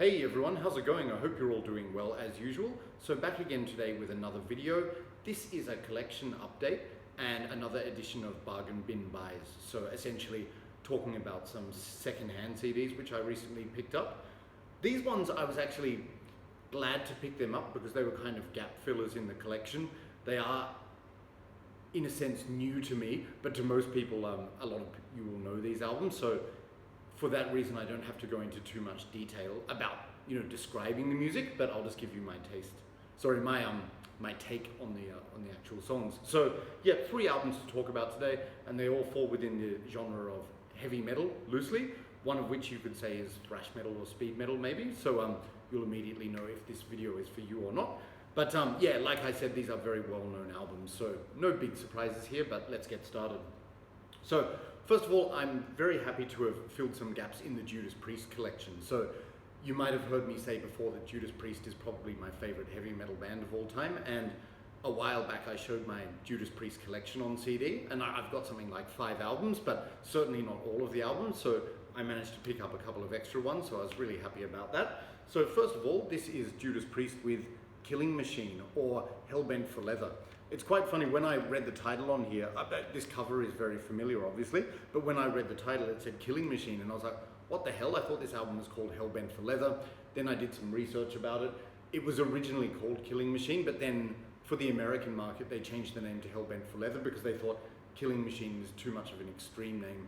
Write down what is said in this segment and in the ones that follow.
Hey everyone, how's it going? I hope you're all doing well as usual. So back again today with another video. This is a collection update and another edition of Bargain Bin Buys. So essentially talking about some secondhand CDs which I recently picked up. These ones I was actually glad to pick them up because they were kind of gap fillers in the collection. They are in a sense new to me, but to most people, a lot of you will know these albums. So for that reason, I don't have to go into too much detail about, describing the music, but I'll just give you my take on the actual songs. So yeah, 3 albums to talk about today, and they all fall within the genre of heavy metal, loosely, one of which you could say is thrash metal or speed metal maybe, so you'll immediately know if this video is for you or not. But yeah, like I said, these are very well-known albums, so no big surprises here, but let's get started. So first of all, I'm very happy to have filled some gaps in the Judas Priest collection. So you might have heard me say before that Judas Priest is probably my favorite heavy metal band of all time, and a while back I showed my Judas Priest collection on CD, and I've got something like 5 albums, but certainly not all of the albums, so I managed to pick up a couple of extra ones, so I was really happy about that. So first of all, this is Judas Priest with Killing Machine, or Hellbent for Leather. It's quite funny, when I read the title on here, this cover is very familiar obviously, but when I read the title it said Killing Machine, and I was like, what the hell? I thought this album was called Hellbent for Leather. Then I did some research about it. It was originally called Killing Machine, but then for the American market they changed the name to Hellbent for Leather because they thought Killing Machine was too much of an extreme name.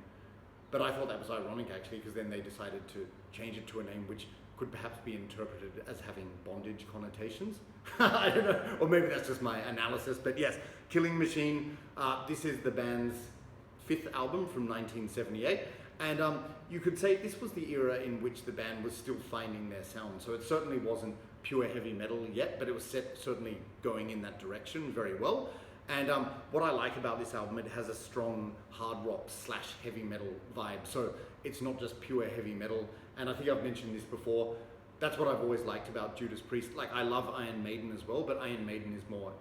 But I thought that was ironic actually, because then they decided to change it to a name which could perhaps be interpreted as having bondage connotations. I don't know, or maybe that's just my analysis, but yes, Killing Machine. This is the band's 5th album from 1978, and you could say this was the era in which the band was still finding their sound, so it certainly wasn't pure heavy metal yet, but it was certainly going in that direction very well. And what I like about this album, it has a strong hard rock / heavy metal vibe, so it's not just pure heavy metal. And I think I've mentioned this before, that's what I've always liked about Judas Priest. Like, I love Iron Maiden as well, but Iron Maiden is more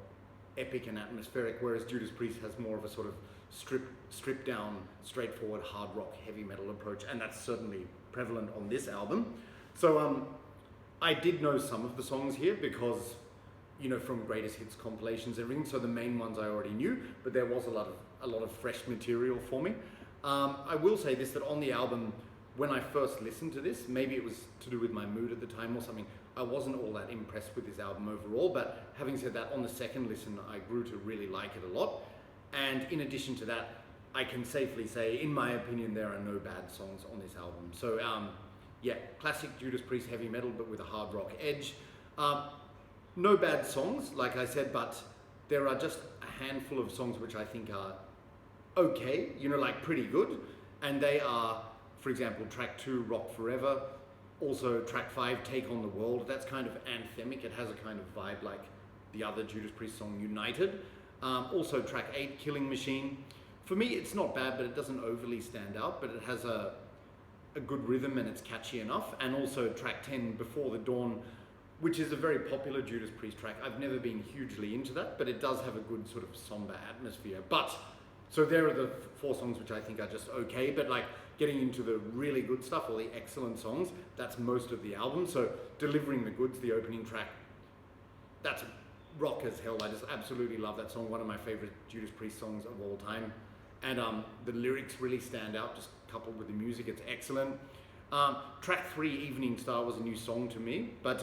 epic and atmospheric, whereas Judas Priest has more of a sort of stripped down, straightforward hard rock heavy metal approach, and that's certainly prevalent on this album. So I did know some of the songs here because, from greatest hits compilations and everything, so the main ones I already knew, but there was a lot of fresh material for me. I will say this, that on the album, when I first listened to this, maybe it was to do with my mood at the time or something, I wasn't all that impressed with this album overall, but having said that, on the second listen, I grew to really like it a lot. And in addition to that, I can safely say, in my opinion, there are no bad songs on this album. So yeah, classic Judas Priest heavy metal, but with a hard rock edge. No bad songs, like I said, but there are just a handful of songs which I think are okay, like pretty good. And they are, for example, track 2, Rock Forever. Also track 5, Take on the World. That's kind of anthemic. It has a kind of vibe like the other Judas Priest song, United. Also track 8, Killing Machine. For me, it's not bad, but it doesn't overly stand out, but it has a good rhythm and it's catchy enough. And also track 10, Before the Dawn, which is a very popular Judas Priest track. I've never been hugely into that, but it does have a good sort of somber atmosphere. So there are the 4 songs which I think are just okay, but like getting into the really good stuff, or the excellent songs, that's most of the album. So Delivering the Goods, the opening track, that's rock as hell. I just absolutely love that song, one of my favorite Judas Priest songs of all time. And the lyrics really stand out, just coupled with the music, it's excellent. Track 3, Evening Star, was a new song to me, but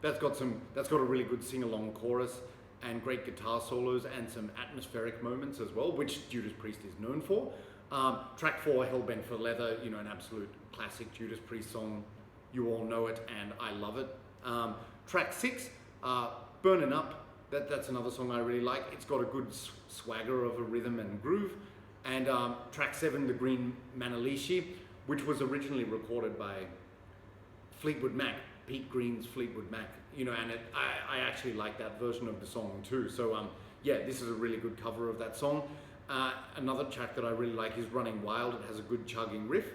that's got a really good sing-along chorus and great guitar solos and some atmospheric moments as well, which Judas Priest is known for. Track 4, Hellbent for Leather, an absolute classic Judas Priest song. You all know it and I love it. Track 6, Burnin' Up, that's another song I really like. It's got a good swagger of a rhythm and groove. And track 7, The Green Manalishi, which was originally recorded by Fleetwood Mac, Pete Green's Fleetwood Mac, and I actually like that version of the song too. So yeah, this is a really good cover of that song. Another track that I really like is Running Wild. It has a good chugging riff.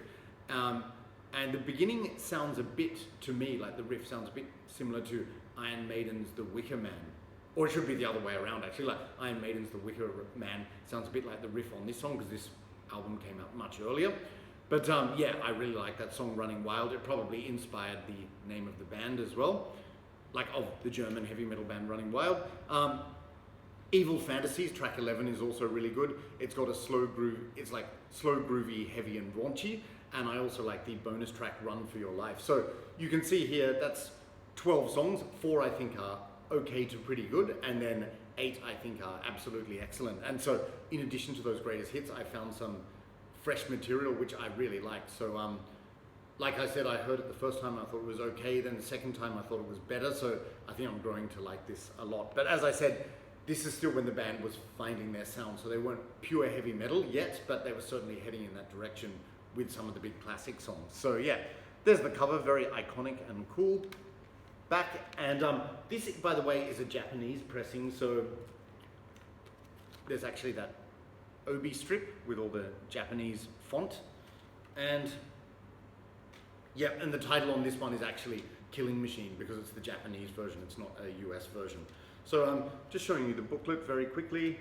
And the beginning sounds a bit, to me, like the riff sounds a bit similar to Iron Maiden's The Wicker Man. Or it should be the other way around actually, like Iron Maiden's The Wicker Man sounds a bit like the riff on this song, because this album came out much earlier. But yeah, I really like that song, Running Wild. It probably inspired the name of the band as well, like of the German heavy metal band Running Wild. Evil Fantasies, track 11, is also really good. It's got a slow groove, it's like slow, groovy, heavy and raunchy. And I also like the bonus track, Run For Your Life. So you can see here, that's 12 songs. 4 I think are okay to pretty good, and then 8 I think are absolutely excellent. And so in addition to those greatest hits, I found some fresh material which I really liked. So like I said, I heard it the first time, I thought it was okay. Then the second time I thought it was better. So I think I'm growing to like this a lot. But as I said, this is still when the band was finding their sound. So they weren't pure heavy metal yet, but they were certainly heading in that direction with some of the big classic songs. So yeah, there's the cover, very iconic and cool. Back, and this, by the way, is a Japanese pressing. So there's actually that obi strip with all the Japanese font. And yeah, and the title on this one is actually Killing Machine, because it's the Japanese version, it's not a US version. So just showing you the booklet very quickly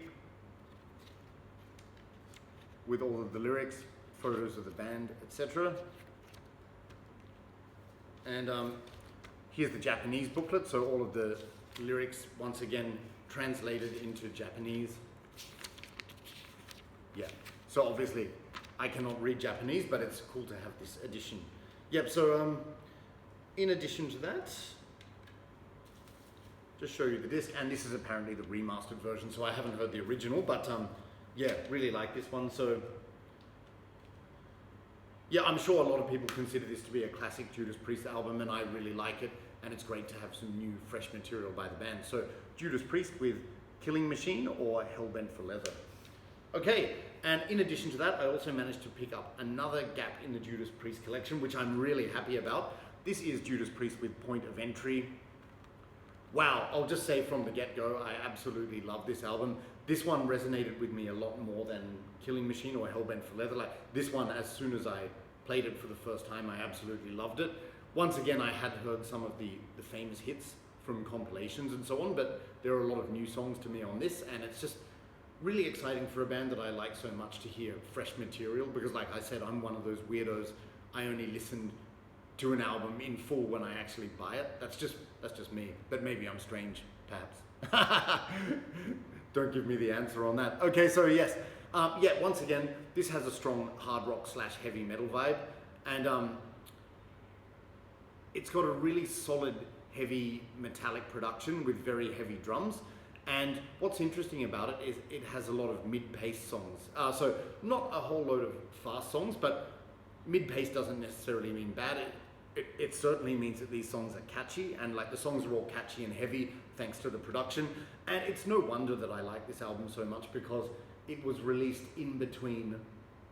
with all of the lyrics, photos of the band, etc. And here's the Japanese booklet, so all of the lyrics, once again, translated into Japanese. Yeah, so obviously I cannot read Japanese, but it's cool to have this edition. Yep, so in addition to that, just show you the disc, and this is apparently the remastered version, so I haven't heard the original, but yeah, really like this one. So yeah, I'm sure a lot of people consider this to be a classic Judas Priest album, and I really like it, and it's great to have some new, fresh material by the band. So Judas Priest with Killing Machine or Hellbent for Leather. Okay, and in addition to that, I also managed to pick up another gap in the Judas Priest collection, which I'm really happy about. This is Judas Priest with Point of Entry. Wow, I'll just say from the get-go, I absolutely love this album. This one resonated with me a lot more than Killing Machine or Hellbent for Leather. Like this one, as soon as I played it for the first time, I absolutely loved it. Once again, I had heard some of the famous hits from compilations and so on, but there are a lot of new songs to me on this, and it's just really exciting for a band that I like so much to hear fresh material, because like I said, I'm one of those weirdos. I only listened to an album in full when I actually buy it. That's just me, but maybe I'm strange, perhaps. Don't give me the answer on that. Okay, so yes, yeah, once again, this has a strong hard rock / heavy metal vibe, and it's got a really solid heavy metallic production with very heavy drums. And what's interesting about it is it has a lot of mid-paced songs. So not a whole load of fast songs, but mid-paced doesn't necessarily mean bad. It certainly means that these songs are catchy, and like the songs are all catchy and heavy thanks to the production. And it's no wonder that I like this album so much, because it was released in between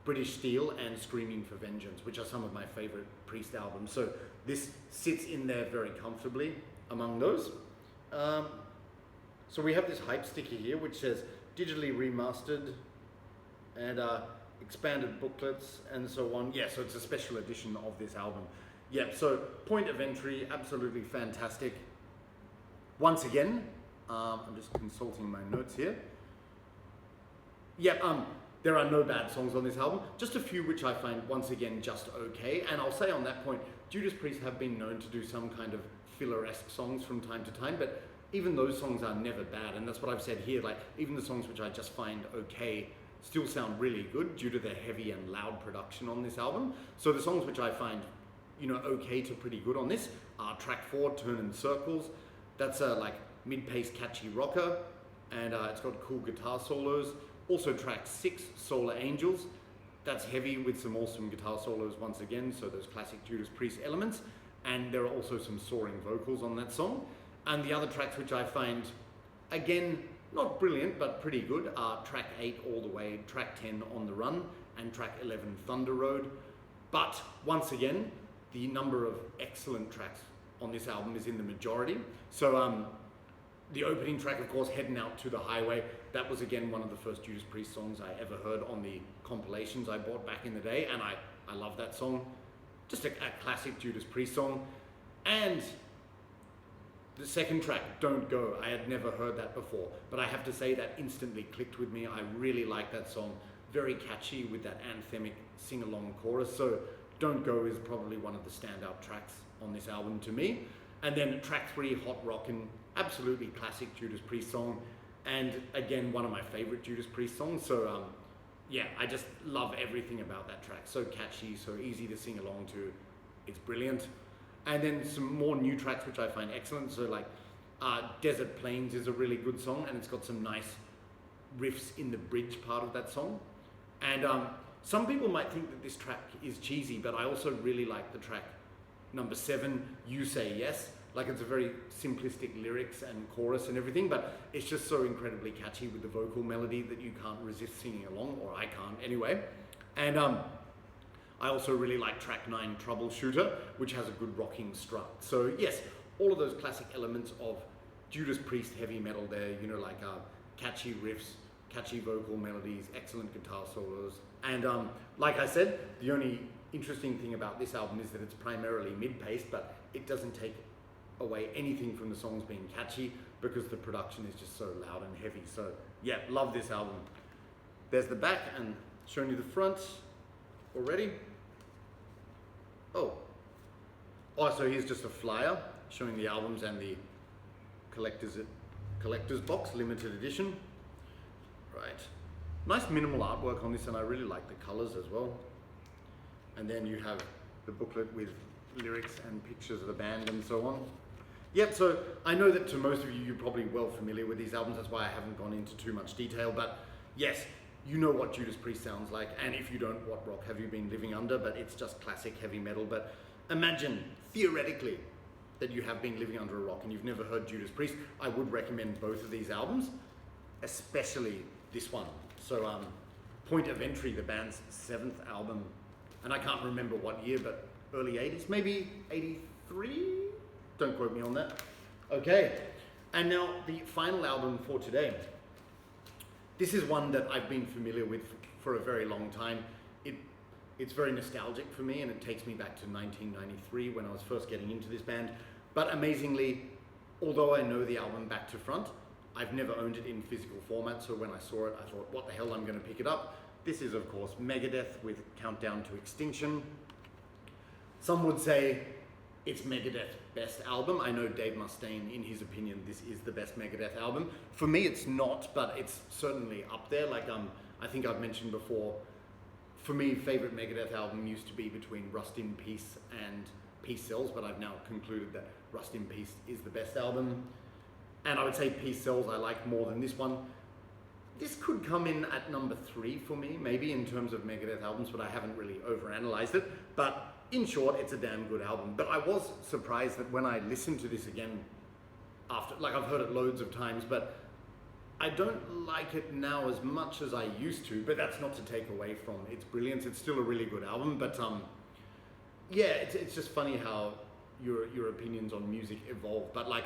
British Steel and Screaming for Vengeance, which are some of my favorite Priest albums. So this sits in there very comfortably among those. So we have this hype sticker here which says digitally remastered and expanded booklets and so on. Yeah, so it's a special edition of this album. Yeah, so Point of Entry, absolutely fantastic. Once again, I'm just consulting my notes here. Yeah, there are no bad songs on this album, just a few which I find, once again, just okay. And I'll say on that point, Judas Priest have been known to do some kind of filler-esque songs from time to time, but even those songs are never bad, and that's what I've said here. Like, even the songs which I just find okay still sound really good due to the heavy and loud production on this album. So the songs which I find, you know, okay to pretty good on this are track 4, Turn in Circles. That's a like mid-paced catchy rocker, and it's got cool guitar solos. Also track 6, Solar Angels. That's heavy with some awesome guitar solos once again, so those classic Judas Priest elements. And there are also some soaring vocals on that song. And the other tracks which I find, again, not brilliant, but pretty good, are track 8 All the Way, track 10 On the Run, and track 11 Thunder Road. But once again, the number of excellent tracks on this album is in the majority. So the opening track, of course, Heading Out to the Highway, that was again one of the first Judas Priest songs I ever heard on the compilations I bought back in the day, and I love that song. Just a classic Judas Priest song. And the second track, Don't Go, I had never heard that before, but I have to say that instantly clicked with me. I really like that song. very catchy with that anthemic sing-along chorus. So Don't Go is probably one of the standout tracks on this album to me. And then track 3, Hot Rockin', absolutely classic Judas Priest song. And again, one of my favorite Judas Priest songs. So yeah, I just love everything about that track. So catchy, so easy to sing along to. It's brilliant. And then some more new tracks which I find excellent. So like Desert Plains is a really good song, and it's got some nice riffs in the bridge part of that song. And some people might think that this track is cheesy, but I also really like the track number 7, You Say Yes. Like, it's a very simplistic lyrics and chorus and everything, but it's just so incredibly catchy with the vocal melody that you can't resist singing along, or I can't anyway. And I also really like track 9, Troubleshooter, which has a good rocking strut. So yes, all of those classic elements of Judas Priest heavy metal there, you know, like catchy riffs, catchy vocal melodies, excellent guitar solos. And like I said, the only interesting thing about this album is that it's primarily mid-paced, but it doesn't take away anything from the songs being catchy, because the production is just so loud and heavy. So yeah, love this album. There's the back, and showing you the front already. Oh, so here's just a flyer showing the albums and the collector's box, limited edition. Right, nice minimal artwork on this, and I really like the colors as well. And then you have the booklet with lyrics and pictures of the band and so on. Yep, so I know that to most of you, you're probably well familiar with these albums. That's why I haven't gone into too much detail. But yes, you know what Judas Priest sounds like. And if you don't, what rock have you been living under? But it's just classic heavy metal. But imagine, theoretically, that you have been living under a rock and you've never heard Judas Priest. I would recommend both of these albums, especially this one. So Point of Entry, the band's 7th album. And I can't remember what year, but early 80s, maybe 83? Don't quote me on that. Okay, and now the final album for today. This is one that I've been familiar with for a very long time. It's very nostalgic for me, and it takes me back to 1993 when I was first getting into this band. But amazingly, although I know the album back to front, I've never owned it in physical format, so when I saw it, I thought, what the hell, I'm going to pick it up. This is, of course, Megadeth with Countdown to Extinction. Some would say it's Megadeth's best album. I know Dave Mustaine, in his opinion, this is the best Megadeth album. For me, it's not, but it's certainly up there. Like I think I've mentioned before, for me, favorite Megadeth album used to be between Rust in Peace and Peace Sells, but I've now concluded that Rust in Peace is the best album. And I would say Peace Sells I like more than this one. This could come in at number 3 for me, maybe in terms of Megadeth albums, but I haven't really overanalyzed it. But in short, it's a damn good album. But I was surprised that when I listened to this again after, like, I've heard it loads of times, but I don't like it now as much as I used to, but that's not to take away from its brilliance. It's still a really good album, but yeah, it's just funny how your opinions on music evolve. But like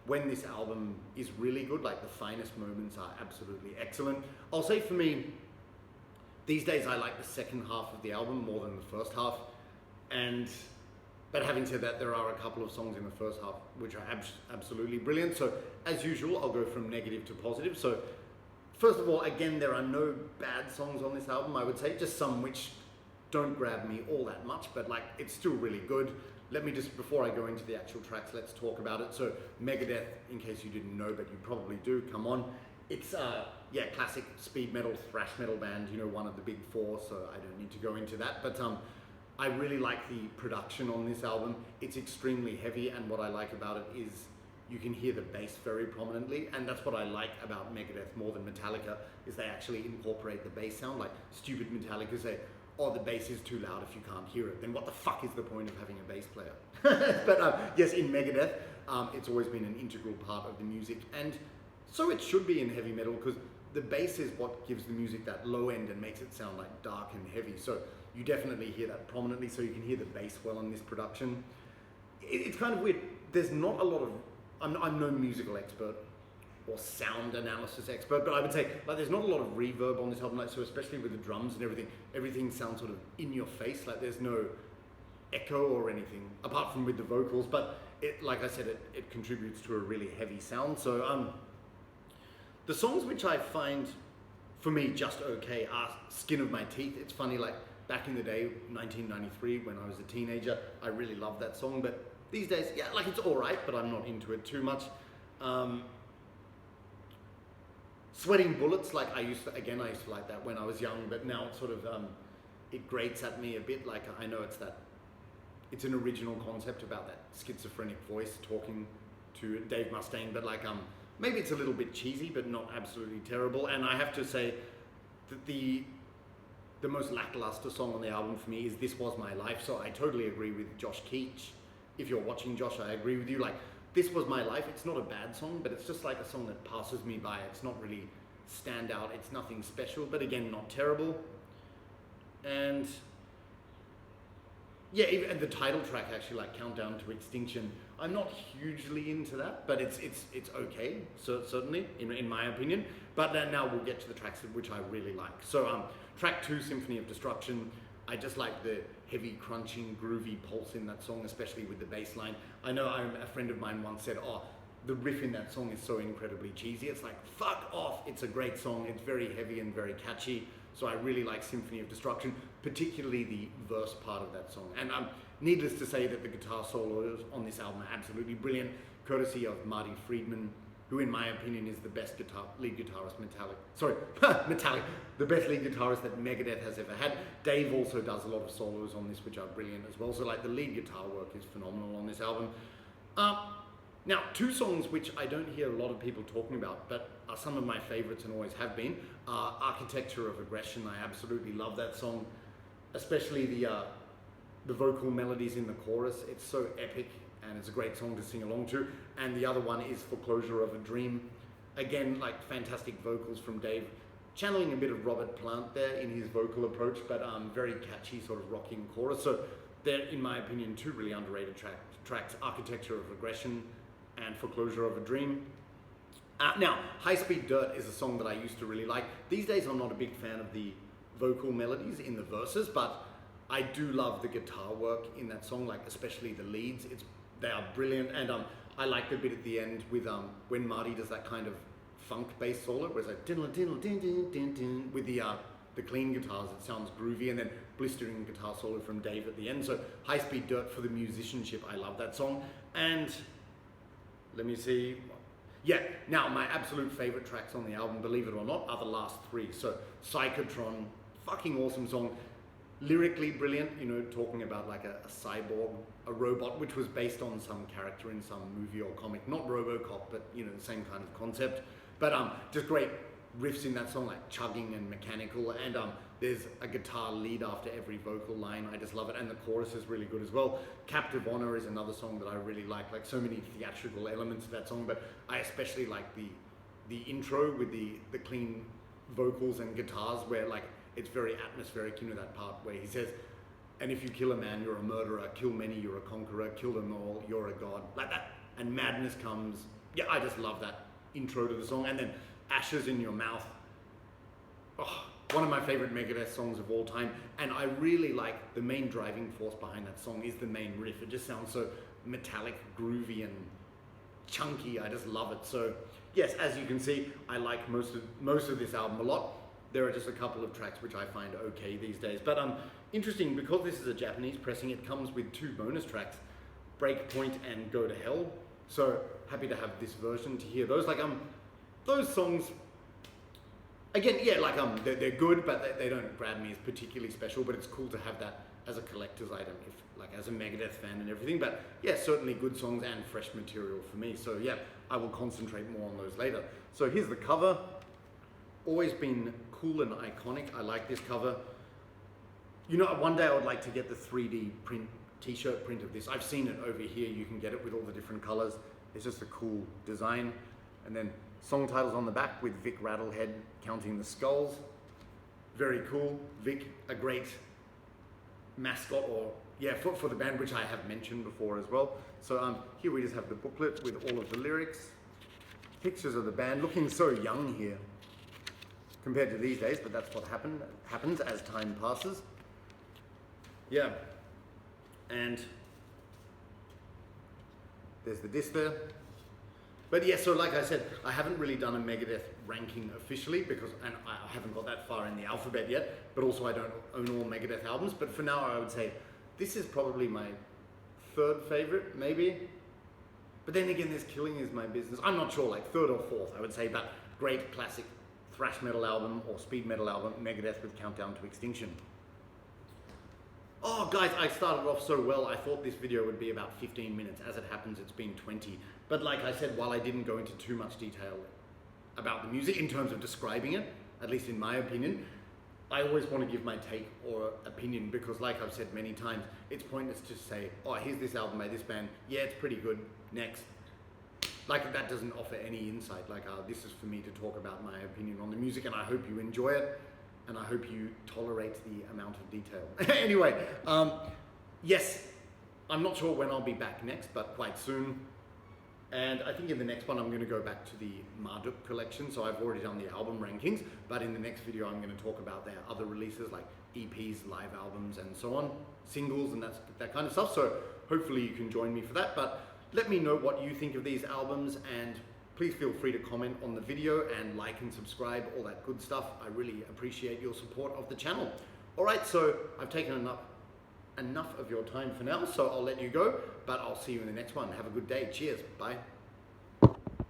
when this album is really good, like the finest moments are absolutely excellent. I'll say for me, these days I like the second half of the album more than the first half. But having said that, there are a couple of songs in the first half which are absolutely brilliant. So as usual, I'll go from negative to positive. So first of all, again, there are no bad songs on this album, I would say, just some which don't grab me all that much, but like it's still really good. Let me just, before I go into the actual tracks, let's talk about it. So Megadeth, in case you didn't know, but you probably do, come on. It's yeah, classic speed metal, thrash metal band, you know, one of the big 4, so I don't need to go into that. But I really like the production on this album. It's extremely heavy, and what I like about it is you can hear the bass very prominently, and that's what I like about Megadeth more than Metallica, is they actually incorporate the bass sound. Like stupid Metallica say, oh, the bass is too loud if you can't hear it, then what the fuck is the point of having a bass player? But yes, in Megadeth, it's always been an integral part of the music, and so it should be in heavy metal, because the bass is what gives the music that low end and makes it sound like dark and heavy. So you definitely hear that prominently, so you can hear the bass well in this production. It's kind of weird. There's not a lot of, I'm no musical expert or sound analysis expert, but I would say like there's not a lot of reverb on this album, like, so especially with the drums and everything sounds sort of in your face, like there's no echo or anything, apart from with the vocals, but it, like I said, it contributes to a really heavy sound. So the songs which I find for me, just okay, are skin of my teeth. It's funny, like back in the day, 1993, when I was a teenager, I really loved that song, but these days, yeah, like it's all right, but I'm not into it too much. Sweating Bullets, like I used to like that when I was young, but now it's sort of, it grates at me a bit. Like I know it's an original concept about that schizophrenic voice talking to Dave Mustaine, but like maybe it's a little bit cheesy, but not absolutely terrible. And I have to say that the most lackluster song on the album for me is This Was My Life. So I totally agree with Josh Keach. If you're watching, Josh, I agree with you. Like, This Was My Life, it's not a bad song, but it's just like a song that passes me by. It's not really stand out. It's nothing special, but again, not terrible. And yeah, even the title track, actually, like Countdown to Extinction, I'm not hugely into that, but it's okay, so certainly, in my opinion. But then now we'll get to the tracks which I really like. So track 2, Symphony of Destruction, I just like the heavy, crunching, groovy pulse in that song, especially with the bass line. I know a friend of mine once said, oh, the riff in that song is so incredibly cheesy. It's like, fuck off, it's a great song. It's very heavy and very catchy. So I really like Symphony of Destruction, particularly the verse part of that song. And needless to say that the guitar solos on this album are absolutely brilliant, courtesy of Marty Friedman, who in my opinion is the best lead guitarist Metallica, the best lead guitarist that Megadeth has ever had. Dave also does a lot of solos on this, which are brilliant as well. So like the lead guitar work is phenomenal on this album. Now, 2 songs which I don't hear a lot of people talking about, but are some of my favorites and always have been, are Architecture of Aggression. I absolutely love that song, especially the vocal melodies in the chorus. It's so epic, and it's a great song to sing along to. And the other one is Foreclosure of a Dream. Again, like fantastic vocals from Dave, channeling a bit of Robert Plant there in his vocal approach, but very catchy sort of rocking chorus. So they're, in my opinion, 2 really underrated tracks, Architecture of Aggression and Foreclosure of a Dream. Now, High Speed Dirt is a song that I used to really like. These days I'm not a big fan of the vocal melodies in the verses, but I do love the guitar work in that song, like especially the leads. They are brilliant, and I like the bit at the end with when Marty does that kind of funk bass solo, where it's like diddle diddle din din din din with the clean guitars. It sounds groovy, and then blistering guitar solo from Dave at the end. So High Speed Dirt, for the musicianship, I love that song. And let me see. Yeah, now my absolute favorite tracks on the album, believe it or not, are the last 3. So Psychotron, fucking awesome song. Lyrically brilliant, you know, talking about like a cyborg, a robot, which was based on some character in some movie or comic, not RoboCop, but you know, the same kind of concept. But just great riffs in that song, like chugging and mechanical, and there's a guitar lead after every vocal line. I just love it, and the chorus is really good as well. Captive Honor is another song that I really like so many theatrical elements of that song, but I especially like the intro with the clean vocals and guitars, where like it's very atmospheric, you know, that part where he says, and if you kill a man, you're a murderer, kill many, you're a conqueror, kill them all, you're a god, like that, and madness comes. Yeah, I just love that intro to the song. And then Ashes in Your Mouth, oh, one of my favorite Megadeth songs of all time, and I really like the main driving force behind that song is the main riff. It just sounds so metallic, groovy, and chunky. I just love it. So yes, as you can see, I like most of this album a lot. There are just a couple of tracks which I find okay these days, but interesting, because this is a Japanese pressing, it comes with 2 bonus tracks, Breakpoint and Go to Hell. So happy to have this version to hear those. Like those songs, again, yeah, like they're good, but they don't grab me as particularly special. But it's cool to have that as a collector's item, as a Megadeth fan and everything. But yeah, certainly good songs and fresh material for me. So yeah, I will concentrate more on those later. So here's the cover. Always been cool and iconic. I like this cover. You know, one day I would like to get the 3D print, t-shirt print of this. I've seen it over here. You can get it with all the different colors. It's just a cool design. And then song titles on the back with Vic Rattlehead counting the skulls. Very cool. Vic, a great mascot, or yeah, for the band, which I have mentioned before as well. So here we just have the booklet with all of the lyrics. Pictures of the band, looking so young here compared to these days, but that's what happens as time passes. Yeah, and there's the disc there. But yeah, so like I said, I haven't really done a Megadeth ranking officially and I haven't got that far in the alphabet yet, but also I don't own all Megadeth albums. But for now, I would say this is probably my third favorite, maybe. But then again, this Killing Is My Business. I'm not sure, like third or fourth, I would say, but great classic thrash metal album or speed metal album, Megadeth with Countdown to Extinction. Oh guys, I started off so well, I thought this video would be about 15 minutes. As it happens, it's been 20. But like I said, while I didn't go into too much detail about the music in terms of describing it, at least in my opinion, I always want to give my take or opinion because like I've said many times, it's pointless to say, oh, here's this album by this band, yeah, it's pretty good, next. Like that doesn't offer any insight. Like this is for me to talk about my opinion on the music, and I hope you enjoy it. And I hope you tolerate the amount of detail. Anyway, yes, I'm not sure when I'll be back next, but quite soon. And I think in the next one, I'm going to go back to the Marduk collection. So I've already done the album rankings, but in the next video, I'm going to talk about their other releases like EPs, live albums, and so on, singles, and that kind of stuff. So hopefully you can join me for that. But let me know what you think of these albums, and please feel free to comment on the video and like and subscribe, all that good stuff. I really appreciate your support of the channel. All right, so I've taken enough of your time for now, so I'll let you go, but I'll see you in the next one. Have a good day. Cheers. Bye.